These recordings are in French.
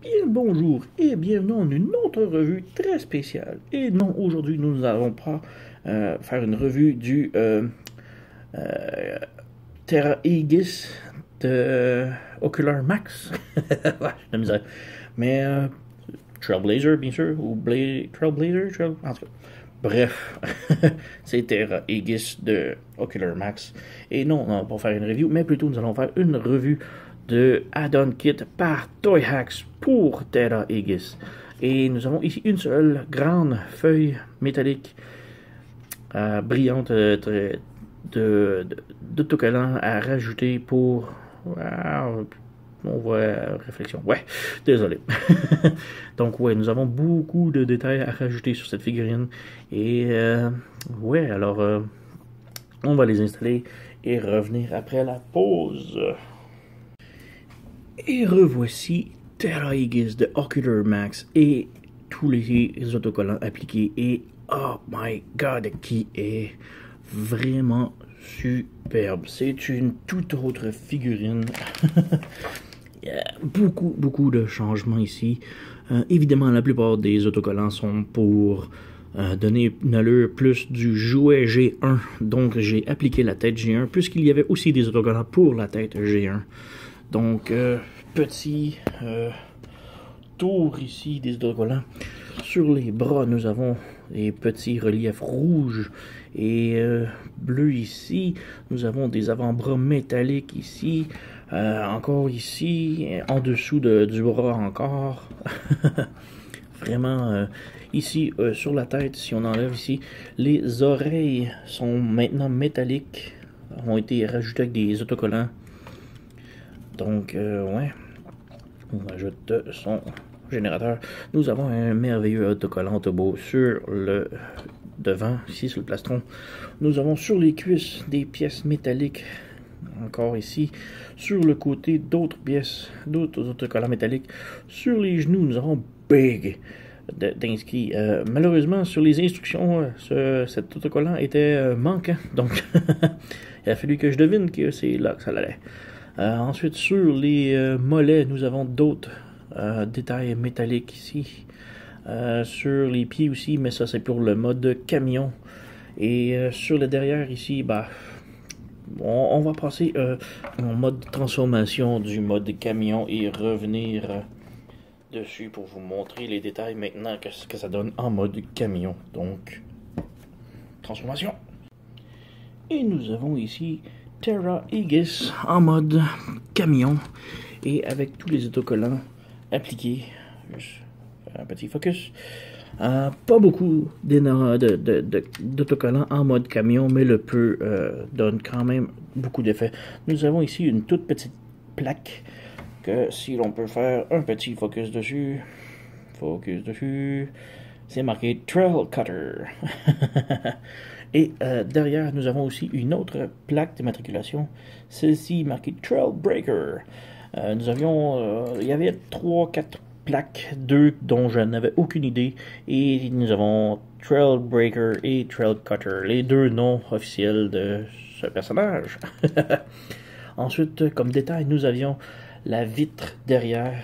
Bien le bonjour et bienvenue dans une autre revue très spéciale. Et non, aujourd'hui nous n'allons pas faire une revue du euh, Terra Aegis de Ocular Max. Ouais, j'ai la misère. Mais Trailblazer, bien sûr, ou Trailblazer, en tout cas. Bref, c'est Terra Aegis de Ocular Max. Et non, on va pas faire une review, mais plutôt nous allons faire une revue de add-on kit par Toy Hacks pour Terra Aegis. Et nous avons ici une seule grande feuille métallique brillante d'autocollant à rajouter pour... on voit réflexion. Ouais, désolé. Donc ouais, nous avons beaucoup de détails à rajouter sur cette figurine. Et ouais, alors on va les installer et revenir après la pause. Et revoici Terra Aegis de Ocular Max et tous les autocollants appliqués. Et oh my god, qui est vraiment superbe. C'est une toute autre figurine. Il y a beaucoup de changements ici. Évidemment, la plupart des autocollants sont pour donner une allure plus du jouet G1. Donc, j'ai appliqué la tête G1, puisqu'il y avait aussi des autocollants pour la tête G1. Donc, petit tour ici des autocollants. Sur les bras, nous avons des petits reliefs rouges et bleus ici. Nous avons des avant-bras métalliques ici. Encore ici, en dessous du bras encore. Vraiment, ici, sur la tête, si on enlève ici, les oreilles sont maintenant métalliques. Ont été rajoutées avec des autocollants. Donc, ouais, on ajoute son générateur. Nous avons un merveilleux autocollant Tobo sur le devant, ici sur le plastron. Nous avons sur les cuisses des pièces métalliques, encore ici. Sur le côté, d'autres pièces, d'autres autocollants métalliques. Sur les genoux, nous avons Big d'inscrit. Malheureusement, sur les instructions, cet autocollant était manquant. Donc, il a fallu que je devine que c'est là que ça allait. Ensuite, sur les mollets, nous avons d'autres détails métalliques ici. Sur les pieds aussi, mais ça c'est pour le mode camion. Et sur le derrière ici, bah, on va passer en mode transformation du mode camion et revenir dessus pour vous montrer les détails maintenant que ça donne en mode camion. Donc, transformation. Et nous avons ici Terra Aegis en mode camion et avec tous les autocollants appliqués. Juste faire un petit focus. Pas beaucoup d'autocollants en mode camion, mais le peu donne quand même beaucoup d'effets. Nous avons ici une toute petite plaque que si l'on peut faire un petit focus dessus, c'est marqué Trail Cutter. Et derrière, nous avons aussi une autre plaque d'immatriculation, celle-ci marquée Trail Breaker. Nous avions, il y avait 3-4 plaques, 2 dont je n'avais aucune idée, et nous avons Trail Breaker et Trail Cutter, les deux noms officiels de ce personnage. Ensuite, comme détail, nous avions la vitre derrière,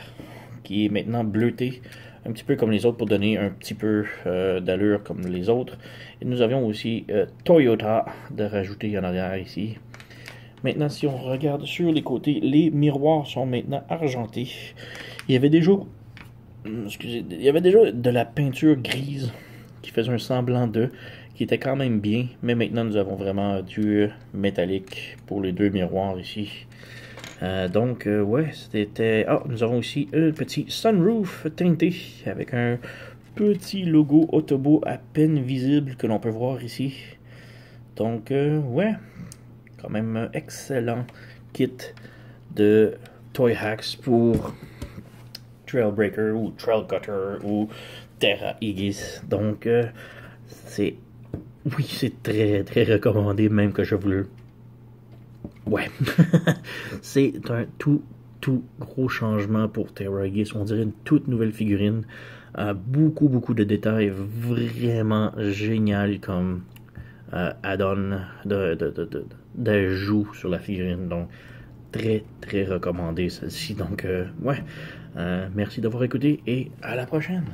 qui est maintenant bleutée, un petit peu comme les autres pour donner un petit peu d'allure comme les autres. Et nous avions aussi Toyota de rajouter en arrière ici. Maintenant, si on regarde sur les côtés, les miroirs sont maintenant argentés. Il y avait déjà, de la peinture grise qui faisait un semblant d'eux, qui était quand même bien. Mais maintenant, nous avons vraiment du métallique pour les deux miroirs ici. Donc, ouais, c'était... Ah, nous avons aussi un petit sunroof teinté avec un petit logo Autobo à peine visible que l'on peut voir ici. Donc, ouais, quand même un excellent kit de Toy Hacks pour Trailbreaker ou Trail Cutter ou Terra Aegis. Donc, c'est... Oui, c'est très recommandé, même que je vous le... Ouais, c'est un tout gros changement pour Terra Aegis. On dirait une toute nouvelle figurine. Beaucoup de détails, vraiment génial comme add-on d'ajout sur la figurine. Donc, très, très recommandée, celle-ci. Donc, ouais, merci d'avoir écouté et à la prochaine.